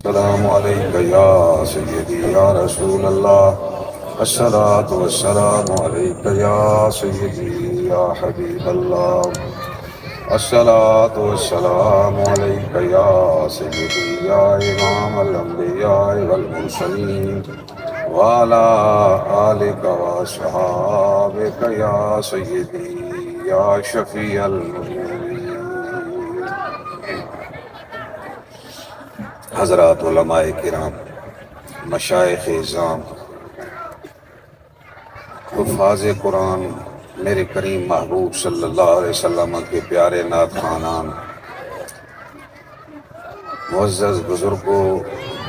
السلام عليك يا سيدي يا رسول الله. الصلاة والسلام عليك يا سيدي يا حبيب الله. الصلاة والسلام عليك يا سيدي يا إمام الأنبياء والمرسلين وعلى آلك وأصحابك يا سيدي يا شفيع المذنبين. حضرات علماء کرام، مشائخ اعظام، حفاظ قرآن، میرے کریم محبوب صلی اللہ علیہ وسلم کے پیارے نعت خوانان، معزز بزرگوں،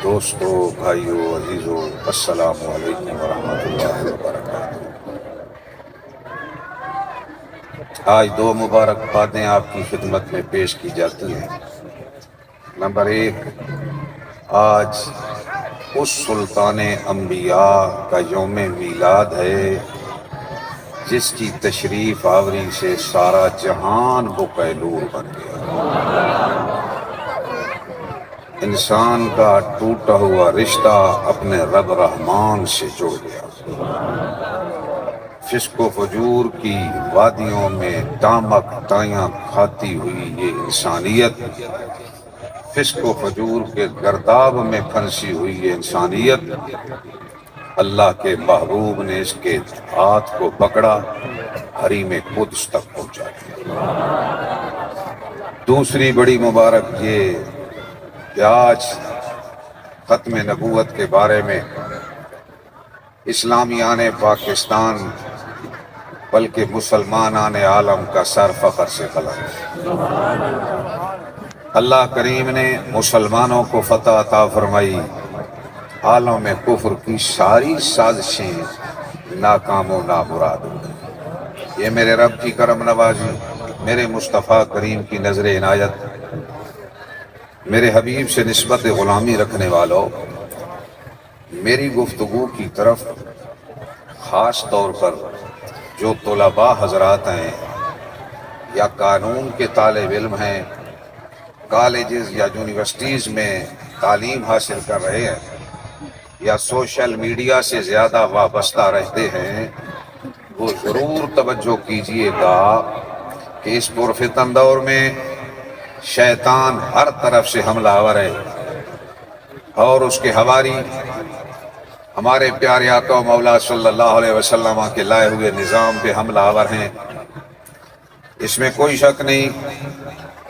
دوستوں، بھائیوں، عزیزوں، السلام علیکم ورحمۃ اللہ وبرکاتہ۔ آج دو مبارک باتیں آپ کی خدمت میں پیش کی جاتی ہیں۔ نمبر ایک، آج اس سلطان انبیاء کا یوم میلاد ہے جس کی تشریف آوری سے سارا جہان بکیلور بن گیا۔ انسان کا ٹوٹا ہوا رشتہ اپنے رب رحمان سے جڑ گیا۔ فسق و فجور کی وادیوں میں تامک تایاں کھاتی ہوئی یہ انسانیت، فسق و فجور کے گرداب میں پھنسی ہوئی یہ انسانیت، اللہ کے محبوب نے اس کے ہاتھ کو پکڑا، حریم قدس تک پہنچا دیا۔ دوسری بڑی مبارک یہ کہ آج ختم نبوت کے بارے میں اسلامیان پاکستان بلکہ مسلمانان عالم کا سر فخر سے بلند ہے۔ اللہ کریم نے مسلمانوں کو فتح عطا فرمائی، عالم میں کفر کی ساری سازشیں ناکام و نامراد ہو گئی۔ یہ میرے رب کی کرم نوازی، میرے مصطفیٰ کریم کی نظر عنایت، میرے حبیب سے نسبت غلامی رکھنے والوں، میری گفتگو کی طرف خاص طور پر جو طلباء حضرات ہیں یا قانون کے طالب علم ہیں، کالجز یا یونیورسٹیز میں تعلیم حاصل کر رہے ہیں یا سوشل میڈیا سے زیادہ وابستہ رہتے ہیں، وہ ضرور توجہ کیجئے گا کہ اس پرفتن دور میں شیطان ہر طرف سے حملہ آور ہے اور اس کے حواری ہمارے پیارے آقا و مولا صلی اللہ علیہ وسلم کے لائے ہوئے نظام پہ حملہ آور ہیں۔ اس میں کوئی شک نہیں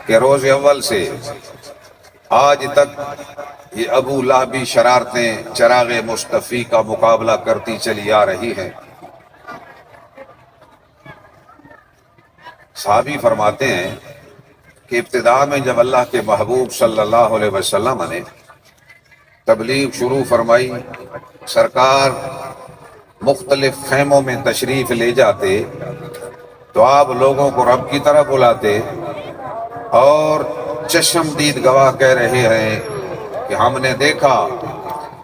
کہ روز اول سے آج تک یہ ابو لہبی شرارتیں چراغ مصطفی کا مقابلہ کرتی چلی آ رہی ہیں۔ صحابی فرماتے ہیں کہ ابتدا میں جب اللہ کے محبوب صلی اللہ علیہ وسلم نے تبلیغ شروع فرمائی، سرکار مختلف خیموں میں تشریف لے جاتے تو آپ لوگوں کو رب کی طرف بلاتے اور چشمدید گواہ کہہ رہے ہیں کہ ہم نے دیکھا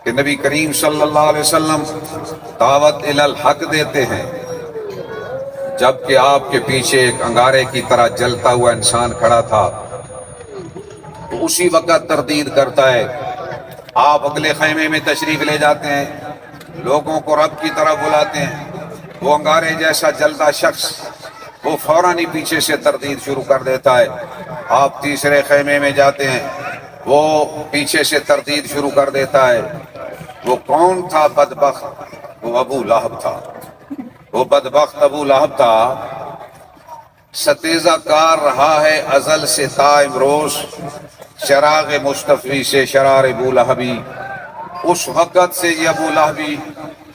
کہ نبی کریم صلی اللہ علیہ وسلم دعوت الی الحق دیتے ہیں، جبکہ آپ کے پیچھے ایک انگارے کی طرح جلتا ہوا انسان کھڑا تھا۔ تو اسی وقت تردید کرتا ہے، آپ اگلے خیمے میں تشریف لے جاتے ہیں، لوگوں کو رب کی طرف بلاتے ہیں، وہ انگارے جیسا جلتا شخص وہ فوراً ہی پیچھے سے تردید شروع کر دیتا ہے۔ آپ تیسرے خیمے میں جاتے ہیں، وہ پیچھے سے تردید شروع کر دیتا ہے۔ وہ کون تھا بدبخت؟ وہ ابو لہب تھا۔ وہ بدبخت ابو لہب تھا، ستیزہ کار رہا ہے ازل سے تا امروز، چراغ مصطفی سے شرار ابو لہبی۔ اس وقت سے یہ ابو لہبی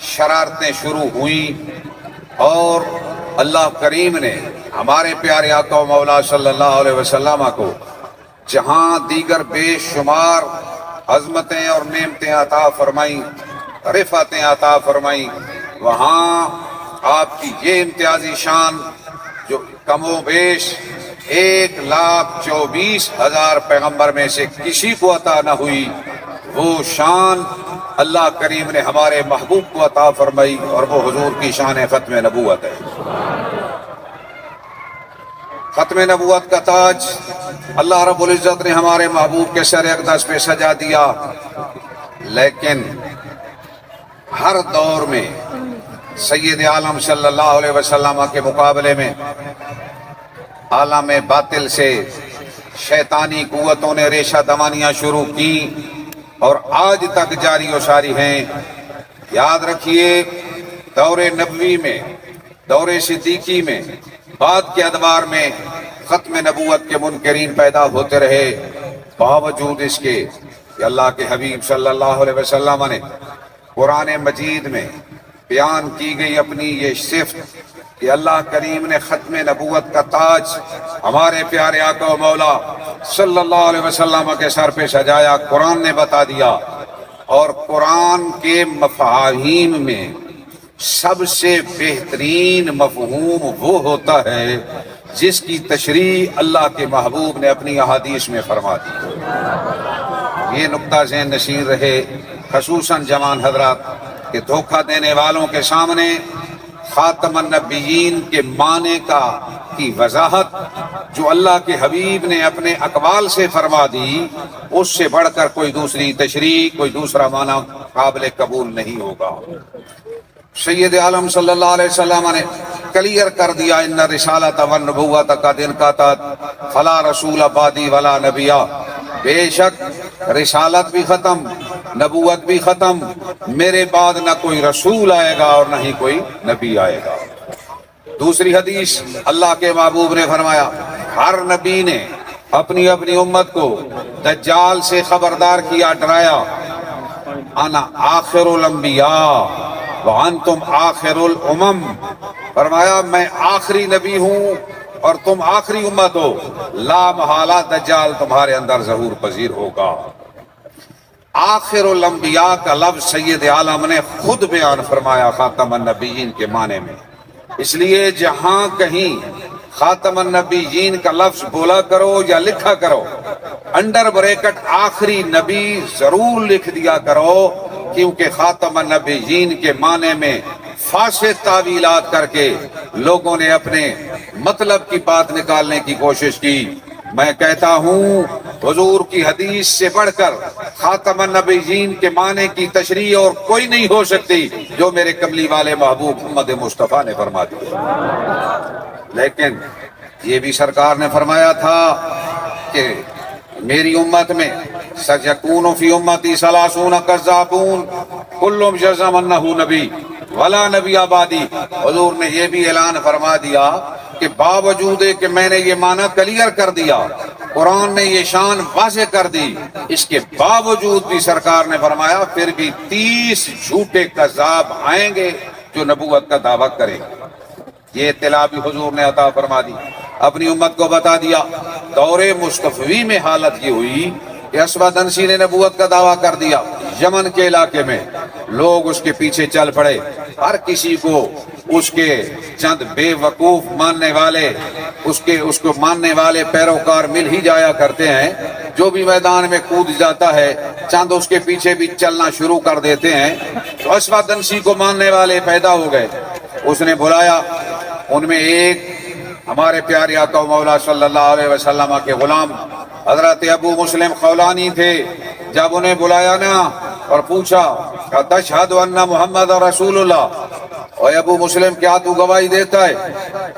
شرارتیں شروع ہوئیں اور اللہ کریم نے ہمارے پیارے آقا و مولا صلی اللہ علیہ وسلم کو جہاں دیگر بے شمار عظمتیں اور نعمتیں عطا فرمائیں، رفعتیں عطا فرمائیں، وہاں آپ کی یہ امتیازی شان جو کم و بیش 1,24,000 پیغمبر میں سے کسی کو عطا نہ ہوئی، وہ شان اللہ کریم نے ہمارے محبوب کو عطا فرمائی اور وہ حضور کی شان ختم نبوت ہے۔ ختم نبوت کا تاج اللہ رب العزت نے ہمارے محبوب کے سر اقدس پہ سجا دیا، لیکن ہر دور میں سید عالم صلی اللہ علیہ وسلم کے مقابلے میں عالم باطل سے شیطانی قوتوں نے ریشہ دمانیاں شروع کی اور آج تک جاری و ساری ہیں۔ یاد رکھیے، دور نبوی میں، دور صدیقی میں، بعد کے ادوار میں ختم نبوت کے منکرین پیدا ہوتے رہے، باوجود اس کے کہ اللہ کے حبیب صلی اللہ علیہ وسلم نے قرآن مجید میں بیان کی گئی اپنی یہ صفت کہ اللہ کریم نے ختم نبوت کا تاج ہمارے پیارے آقا و مولا صلی اللہ علیہ وسلم کے سر پہ سجایا، قرآن نے بتا دیا۔ اور قرآن کے مفاہیم میں سب سے بہترین مفہوم وہ ہوتا ہے جس کی تشریح اللہ کے محبوب نے اپنی احادیث میں فرما دی۔ یہ نقطہ ذہن نشین رہے، خصوصاً جوان حضرات، کہ دھوکہ دینے والوں کے سامنے خاتم النبیین کے معنی کی وضاحت جو اللہ کے حبیب نے اپنے اقوال سے فرما دی، اس سے بڑھ کر کوئی دوسری تشریح، کوئی دوسرا معنی قابل قبول نہیں ہوگا۔ سید عالم صلی اللہ علیہ وسلم نے کلیئر کر دیا، ان رسالت والنبوت قد انقطعت فلا رسول بعدی ولا نبی۔ بے شک رسالت بھی ختم، نبوت بھی ختم، میرے بعد نہ کوئی رسول آئے گا اور نہ ہی کوئی نبی آئے گا۔ دوسری حدیث اللہ کے محبوب نے فرمایا، ہر نبی نے اپنی اپنی امت کو دجال سے خبردار کیا، ڈرایا، انا آخر الانبیاء وانتم آخر الامم، فرمایا میں آخری نبی ہوں اور تم آخری امت ہو، لا محالہ دجال تمہارے اندر ظہور پذیر ہوگا۔ آخر الانبیاء کا لفظ سید عالم نے خود بیان فرمایا خاتم النبیین کے معنی میں، اس لیے جہاں کہیں خاتم النبیین کا لفظ بولا کرو یا لکھا کرو، انڈر بریکٹ آخری نبی ضرور لکھ دیا کرو، کیونکہ خاتم النبیین کے معنی میں فاسد تعویلات کر کے لوگوں نے اپنے مطلب کی بات نکالنے کی کوشش کی۔ میں کہتا ہوں حضور کی حدیث سے بڑھ کر خاتم النبیین کے معنی کی تشریح اور کوئی نہیں ہو سکتی جو میرے کملی والے محبوب محمد مصطفیٰ نے فرما دی۔ لیکن یہ بھی سرکار نے فرمایا تھا کہ میری امت میں سیکون فی امتی ثلاثون کذابون کلہم یزعم انہ نبی ولا نبی بعدی۔ حضور نے یہ بھی اعلان فرما دیا کہ باوجود کہ میں نے یہ معنی کلیئر کر دیا، قرآن نے یہ شان واضح کر دی، اس کے باوجود بھی سرکار نے فرمایا پھر بھی 30 جھوٹے کذاب آئیں گے جو نبوت کا دعویٰ کریں گے۔ یہ اطلاع بھی حضور نے عطا فرما دی، اپنی امت کو بتا دیا۔ دور مصطفی میں حالت یہ ہوئی کہ اسود انسی نے نبوت کا دعویٰ کر دیا، یمن کے علاقے میں لوگ اس کے پیچھے چل پڑے، ہر کسی کو اس کے چند بے وقوف ماننے والے، اس کو ماننے والے پیروکار مل ہی جایا کرتے ہیں، جو بھی میدان میں کود جاتا ہے چند اس کے پیچھے بھی چلنا شروع کر دیتے ہیں۔ تو اسود انسی کو ماننے والے پیدا ہو گئے، اس نے بلایا، ان میں ایک ہمارے پیارے آقا و مولا صلی اللہ علیہ وسلم کے غلام حضرت ابو مسلم خولانی تھے۔ جب انہیں بلایا نا اور پوچھا تشہد ان محمد رسول اللہ، اور ابو مسلم کیا تو گواہی دیتا ہے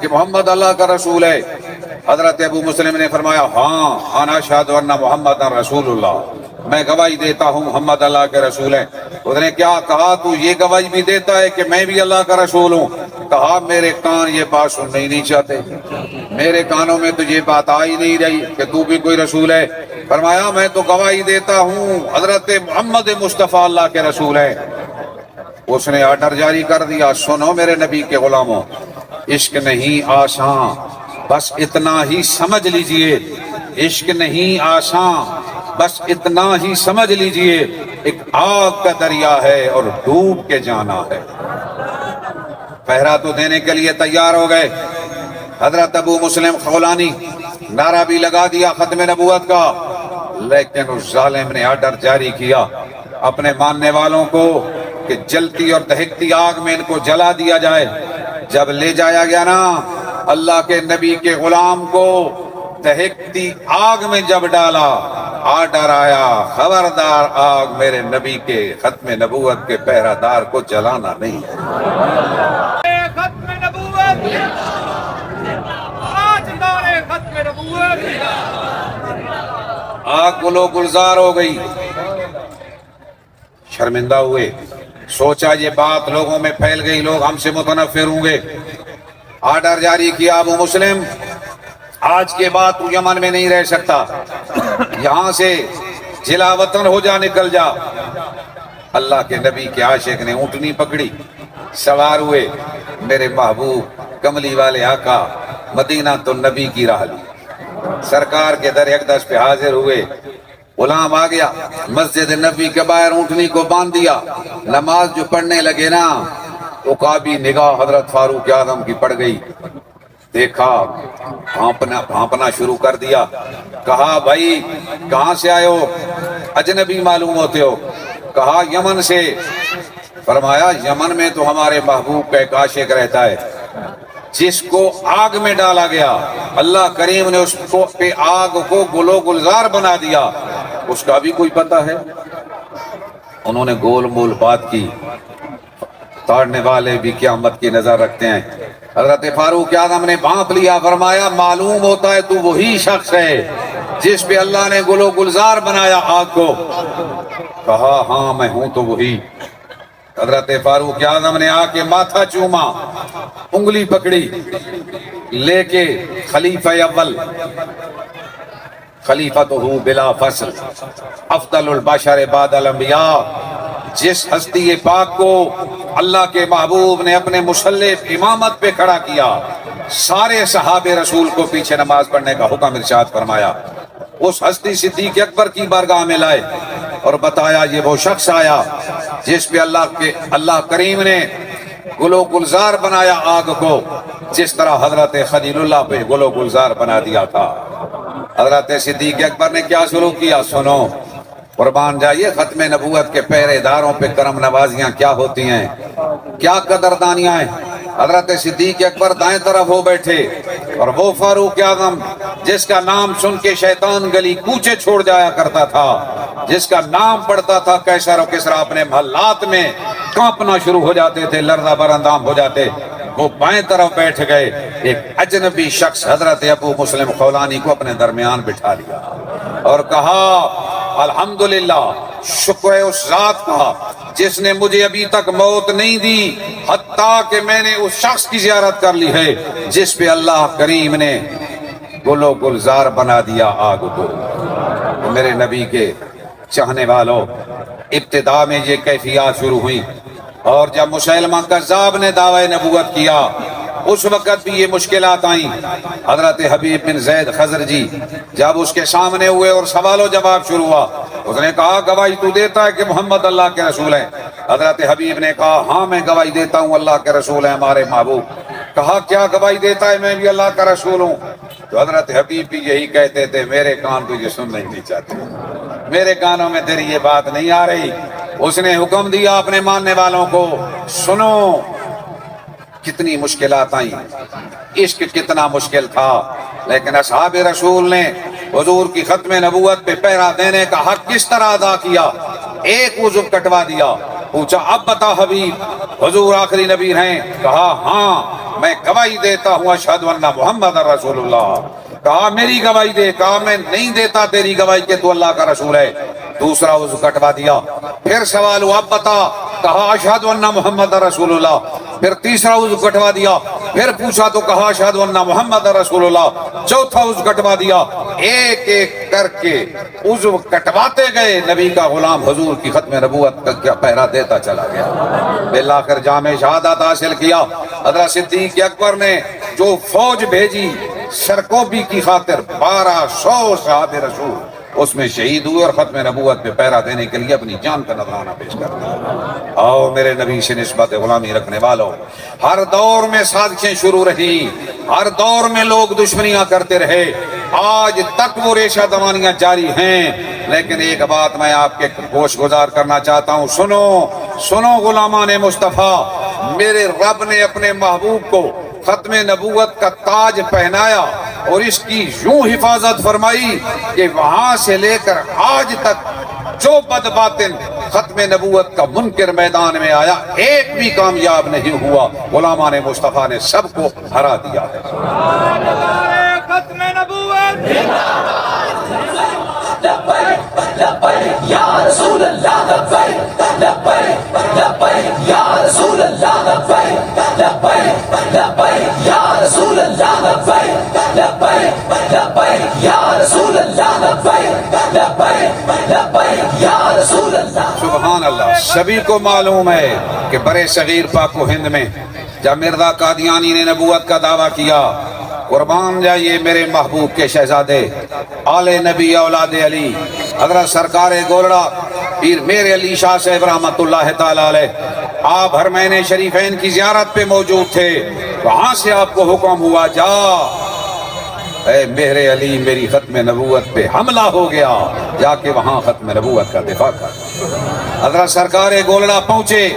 کہ محمد اللہ کا رسول ہے؟ حضرت ابو مسلم نے فرمایا ہاں انا اشہد ان محمد رسول اللہ، میں گواہی دیتا ہوں محمد اللہ کے رسول ہیں۔ اس نے کیا کہا تو یہ گواہی بھی دیتا ہے کہ میں بھی اللہ کا رسول ہوں؟ کہا میرے کان یہ بات سننا ہی نہیں چاہتے، میرے کانوں میں تو یہ بات آ ہی نہیں رہی کہ تو بھی کوئی رسول ہے۔ فرمایا میں تو گواہی دیتا ہوں حضرت محمد مصطفیٰ اللہ کے رسول ہیں۔ اس نے آرڈر جاری کر دیا، سنو میرے نبی کے غلاموں، عشق نہیں آسان، بس اتنا ہی سمجھ لیجئے، عشق نہیں آسان بس اتنا ہی سمجھ لیجئے، ایک آگ کا دریا ہے اور ڈوب کے جانا ہے۔ پہرا تو دینے کے لیے تیار ہو گئے۔ حضرت ابو مسلم خولانی نعرہ بھی لگا دیا ختم نبوت کا، لیکن اس ظالم نے آرڈر جاری کیا اپنے ماننے والوں کو کہ جلتی اور دہکتی آگ میں ان کو جلا دیا جائے۔ جب لے جایا گیا نا اللہ کے نبی کے غلام کو دہکتی آگ میں جب ڈالا، آرڈر آیا خبردار آگ میرے نبی کے ختم نبوت کے پہرہ دار کو جلانا نہیں ہے۔ ختم نبوت، آج نعرے ختم نبوت۔ آگ گلو گلزار ہو گئی، شرمندہ ہوئے، سوچا یہ بات لوگوں میں پھیل گئی، لوگ ہم سے متنفر ہوں گے۔ آرڈر جاری کیا ابو مسلم آج کے بعد تو یمن میں نہیں رہ سکتا، یہاں سے جلا وطن ہو جا، نکل جا۔ اللہ کے نبی کے عاشق نے اونٹنی پکڑی، سوار ہوئے، میرے محبوب کملی والے آقا مدینہ تو نبی کی راہ لی، سرکار کے در اقدس پہ حاضر ہوئے۔ غلام آ گیا، مسجد نبی کے باہر اونٹنی کو باندھ دیا، نماز جو پڑھنے لگے نا، عقابی نگاہ حضرت فاروق اعظم کی پڑ گئی، دیکھا بھانپنا شروع کر دیا، کہا بھائی کہاں سے آئے ہو؟ اجنبی معلوم ہوتے ہو۔ کہا یمن سے۔ فرمایا یمن میں تو ہمارے محبوب کا ایک عاشق رہتا ہے جس کو آگ میں ڈالا گیا، اللہ کریم نے اس کو پہ آگ کو گلو گلزار بنا دیا، اس کا بھی کوئی پتہ ہے؟ انہوں نے گول مول بات کی، تاڑنے والے بھی قیامت کی نظر رکھتے ہیں۔ حضرت فاروق اعظم نے بھانپ لیا، فرمایا معلوم ہوتا ہے تو وہی شخص ہے جس پہ اللہ نے گلو گلزار بنایا آگ کو۔ کہا ہاں میں ہوں تو وہی۔ حضرت فاروق اعظم نے آ کے ماتھا چوما، انگلی پکڑی، لے کے خلیفہ اول خلیفۃ بلا فصل افضل البشر بعد الانبیاء، جس ہستی پاک کو اللہ کے محبوب نے اپنے مسلح امامت پہ کھڑا کیا، سارے صحابہ رسول کو پیچھے نماز پڑھنے کا حکم ارشاد فرمایا، اس ہستی صدیق اکبر کی بارگاہ میں لائے اور بتایا یہ وہ شخص آیا جس پہ اللہ کریم نے گلو گلزار بنایا آگ کو، جس طرح حضرت خلیل اللہ پہ گلو گلزار بنا دیا تھا۔ حضرت صدیق اکبر نے کیا شروع کیا؟ سنو، قربان جائیے، ختم نبوت کے پہرے داروں پہ کرم نوازیاں کیا ہوتی ہیں، کیا قدردانیاں ہیں۔ حضرت صدیق اکبر دائیں طرف ہو بیٹھے، اور وہ فاروق اعظم جس کا نام سن کے شیطان گلی کوچے چھوڑ جایا کرتا تھا، جس کا نام پڑتا تھا قیصر و کسریٰ، اپنے محلات میں کانپنا شروع ہو جاتے تھے، لرزہ بر اندام ہو جاتے، وہ بائیں طرف بیٹھ گئے۔ ایک اجنبی شخص حضرت ابو مسلم خولانی کو اپنے درمیان بٹھا لیا اور کہا الحمدللہ، شکر ہے اس ذات کا جس نے مجھے ابھی تک موت نہیں دی، حتیٰ کہ میں نے اس شخص کی زیارت کر لی ہے جس پہ اللہ کریم نے گلو گلزار بنا دیا آگ کو۔ میرے نبی کے چاہنے والوں، ابتدا میں یہ کیفیات شروع ہوئی، اور جب مسیلمہ کذاب نے دعوی نبوت کیا اس وقت بھی یہ مشکلات آئیں۔ حضرت حبیب بن زید خزرجی جب اس کے سامنے ہوئے اور سوال و جواب شروع ہوا، اس نے کہا گواہی تو دیتا ہے کہ محمد اللہ کے رسول ہیں؟ حضرت حبیب نے کہا ہاں میں گواہی دیتا ہوں اللہ کے رسول ہیں ہمارے محبوب۔ کہا کیا گواہی دیتا ہے؟ میں بھی اللہ کا رسول ہوں۔ تو حضرت حبیب بھی یہی کہتے تھے، میرے کان تجھے سننا ہی نہیں چاہتے، میرے کانوں میں تیری یہ بات نہیں آ رہی۔ اس نے حکم دیا اپنے ماننے والوں کو، سنو کتنی مشکلات آئیں، عشق کتنا مشکل تھا، لیکن اصحاب رسول نے حضور کی ختم نبوت پہ پہرا دینے کا حق کس طرح ادا کیا۔ ایک عضو کٹوا دیا، پوچھا اب بتا حبیب حضور آخری نبی ہیں؟ کہا ہاں میں گواہی دیتا ہوں اشہد ان محمد رسول اللہ۔ کہا میری گواہی دے۔ کہا میں نہیں دیتا تیری گواہی کہ تو اللہ کا رسول ہے۔ دوسرا عضو کٹوا دیا، پھر سوال ہوا اب بتا، کہا اشہد ان محمد رسول اللہ۔ پھر تیسرا عضو کٹوا دیا، پھر پوچھا تو کہا اشہد ان محمد رسول اللہ۔ چوتھا عضو کٹوا دیا، ایک ایک کر کے عضو کٹواتے گئے، نبی کا غلام حضور کی ختم نبوت کا پہرا دیتا چلا گیا، بالآخر جامع شہادت حاصل کیا۔ حضرت صدیق اکبر نے جو فوج بھیجی سرکوبی کی خاطر، 1200 صحابہ رسول اس میں شہید ہوئے اور ختم نبوت پہ پہرا دینے کے لیے اپنی جان کا نذرانہ پیش کر دیا۔ آؤ میرے نبی سے نسبت غلامی رکھنے والوں، ہر دور میں سازشیں شروع رہی، ہر دور میں لوگ دشمنیاں کرتے رہے، آج تک وہ ریشہ دوانیاں جاری ہیں، لیکن ایک بات میں آپ کے گوش گزار کرنا چاہتا ہوں، سنو سنو غلامان مصطفیٰ، میرے رب نے اپنے محبوب کو ختم نبوت کا تاج پہنایا اور اس کی یوں حفاظت فرمائی کہ وہاں سے لے کر آج تک جو بد باطن ختم نبوت کا منکر میدان میں آیا ایک بھی کامیاب نہیں ہوا. غلامان مصطفیٰ نے سب کو ہرا دیا ہے. ختم نبوت یا رسول اللہ لبیک لبیک لبیک یا رسول اللہ لبیک لبیک لبیک یا رسول اللہ لبیک لبیک لبیک یا رسول اللہ لبیک لبیک لبیک یا رسول اللہ. سبحان اللہ. سبھی کو معلوم ہے کہ برے صغیر پاک و ہند میں جب مرزا قادیانی نے نبوت کا دعویٰ کیا، قربان جائیے میرے محبوب کے شہزادے آل نبی اولاد علی حضرت سرکار گولڑا پیر میر علی شاہ صاحب رحمۃ اللہ تعالیٰ علیہ، آپ حرمین شریفین کی زیارت پہ موجود تھے. وہاں سے آپ کو حکم ہوا جا اے مہر علی میری ختم نبوت پہ حملہ ہو گیا، جا کے وہاں ختم نبوت کا دفاع کر. حضرت سرکار گولڑا پہنچے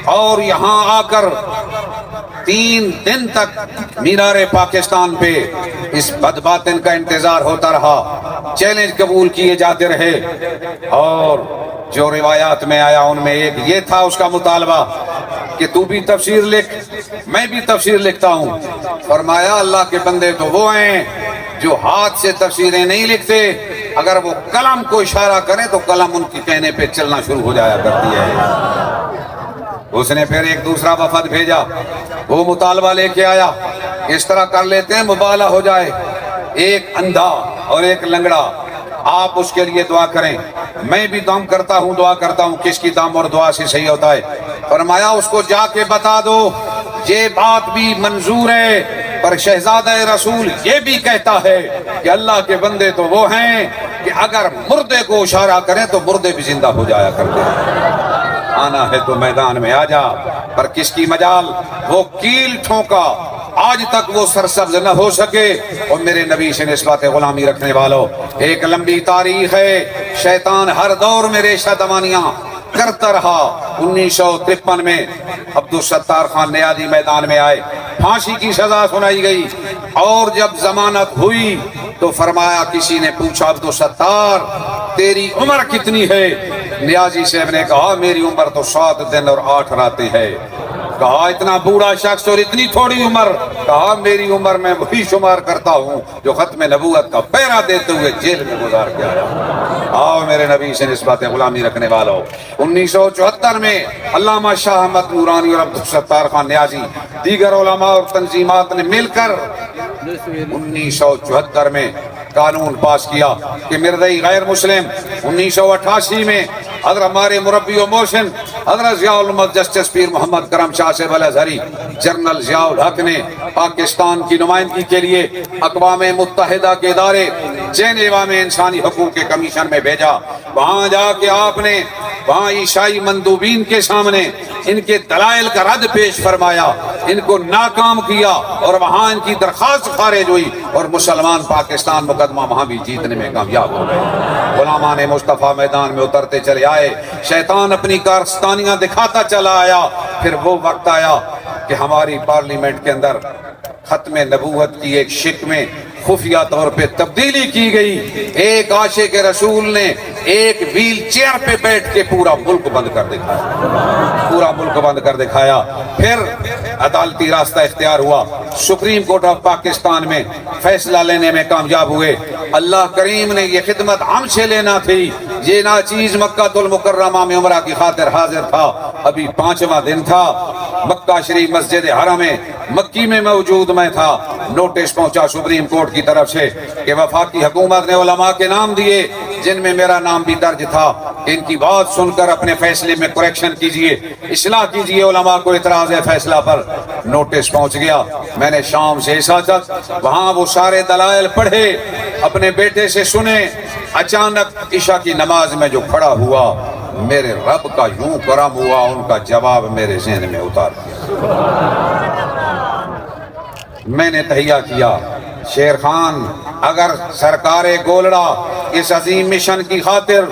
اور یہاں آ کر 3 دن تک مینار پاکستان پہ اس بدباطن کا انتظار ہوتا رہا. چیلنج قبول کیے جاتے رہے اور جو روایات میں آیا ان میں ایک یہ تھا اس کا مطالبہ کہ تو بھی تفسیر لکھ، میں بھی تفسیر لکھتا ہوں. فرمایا اللہ کے بندے تو وہ ہیں جو ہاتھ سے تفسیریں نہیں لکھتے، اگر وہ قلم کو اشارہ کریں تو قلم ان کے کہنے پہ چلنا شروع ہو جایا کرتی ہے. اس نے پھر ایک دوسرا وفد بھیجا، وہ مطالبہ لے کے آیا اس طرح کر لیتے ہیں مبالغہ ہو جائے، ایک اندھا اور ایک لنگڑا، آپ اس کے لیے دعا کریں. میں بھی دم کرتا ہوں، دعا کرتا ہوں، کس کی دم اور دعا سے صحیح ہوتا ہے. فرمایا اس کو جا کے بتا دو یہ بات بھی منظور ہے، پر شہزادہ رسول یہ بھی کہتا ہے کہ اللہ کے بندے تو وہ ہیں کہ اگر مردے کو اشارہ کریں تو مردے بھی زندہ ہو جایا کرتے ہیں. آنا ہے تو میدان میں آ جا. پر کس کی مجال، وہ کیل ٹھونکا آج تک وہ سرسبز نہ ہو سکے. اور میرے نبی سے نسبت غلامی رکھنے والوں ایک لمبی تاریخ ہے. شیطان ہر دور میں ریشہ دمانیاں کرتا رہا. 1953 میں عبدالستار خان نیازی میدان میں آئے، پھانسی کی سزا سنائی گئی اور جب ضمانت ہوئی تو فرمایا، کسی نے پوچھا عبدالستار تیری عمر کتنی ہے؟ نیازی صاحب نے کہا میری عمر تو 7 دن اور 8 راتیں ہے. کہا اتنا بوڑھا شخص اور اتنی تھوڑی عمر؟ کہا میری عمر میں وہی شمار کرتا ہوں جو ختم نبوت کا پہرا دیتے ہوئے جیل میں گزار کے آیا. آؤ میرے نبی سے نسبت غلامی رکھنے والوں. 1974 میں علامہ شاہ احمد نورانی اور عبدالستار خان نیازی دیگر علماء اور تنظیمات نے مل کر 1974 میں قانون پاس کیا کہ مردئی غیر مسلم. 1988 میں حضرت ہمارے مربی و موشن حضرت ضیاء الحق جسٹس پیر محمد کرم شاہ صاحب الازہری جنرل ضیاء الحق نے پاکستان کی نمائندگی کے لیے اقوام متحدہ کے ادارے جنیوا میں انسانی حقوق کے کمیشن میں بھیجا. وہاں جا کے آپ نے وہاں عیسائی مندوبین کے سامنے ان کے دلائل کا رد پیش فرمایا، ان کو ناکام کیا اور وہاں ان کی درخواست خارج ہوئی اور مسلمان پاکستان مقدمہ وہاں بھی جیتنے میں کامیاب ہو گئے. غلامان مصطفیٰ میدان میں اترتے چلے آئے، شیطان اپنی کارستانیاں دکھاتا چلا آیا. پھر وہ وقت آیا کہ ہماری پارلیمنٹ کے اندر ختم نبوت کی ایک شک میں خفیہ طور پہ تبدیلی کی گئی. ایک عاشق رسول نے ایک ویل چیئر پہ بیٹھ کے پورا ملک بند کر دکھایا، پورا ملک بند کر دکھایا. پھر عدالتی راستہ اختیار ہوا، سپریم کورٹ آف پاکستان میں فیصلہ لینے میں کامیاب ہوئے. اللہ کریم نے یہ خدمت ہم سے لینا تھی. یہ ناچیز مکہ المکرمہ میں عمرہ کی خاطر حاضر تھا. ابھی 5واں دن تھا، مکہ شریف مسجد حرم میں مکی میں موجود میں تھا. نوٹس پہنچا سپریم کورٹ کی طرف سے کہ وفاقی حکومت نے علماء کے نام دیے جن میں میرا نام بھی درج تھا. ان کی بات سن کر اپنے فیصلے میں کریکشن کیجئے، اصلاح کیجئے. علماء کو اعتراض ہے فیصلہ پر. نوٹس پہنچ گیا. میں نے شام سے عشاء تک وہاں وہ سارے دلائل پڑھے، اپنے بیٹے سے سنے. اچانک عشاء کی نماز میں جو کھڑا ہوا، میرے رب کا یوں کرم ہوا، ان کا جواب میرے ذہن میں اتار دیا. میں نے تہیہ کیا، شیر خان اگر سرکار گولڑا اس عظیم مشن کی خاطر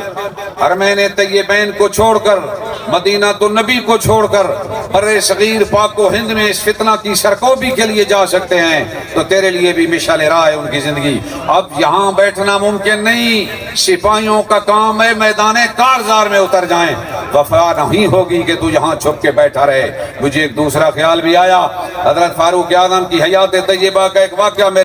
حرمین طیبین کو چھوڑ کر، مدینہ النبی کو چھوڑ کر برے صغیر پاک و ہند میں اس فتنہ کی سرکوبی کے لیے جا سکتے ہیں تو تیرے لیے بھی مشعل راہ ہے ان کی زندگی. اب یہاں بیٹھنا ممکن نہیں. سپاہیوں کا کام ہے میدان کارزار میں اتر جائیں. وفا نہیں ہوگی کہ تو یہاں چھپ کے بیٹھا رہے. مجھے ایک دوسرا خیال بھی آیا. حضرت فاروق اعظم کی حیات طیبہ کا ایک واقعہ میں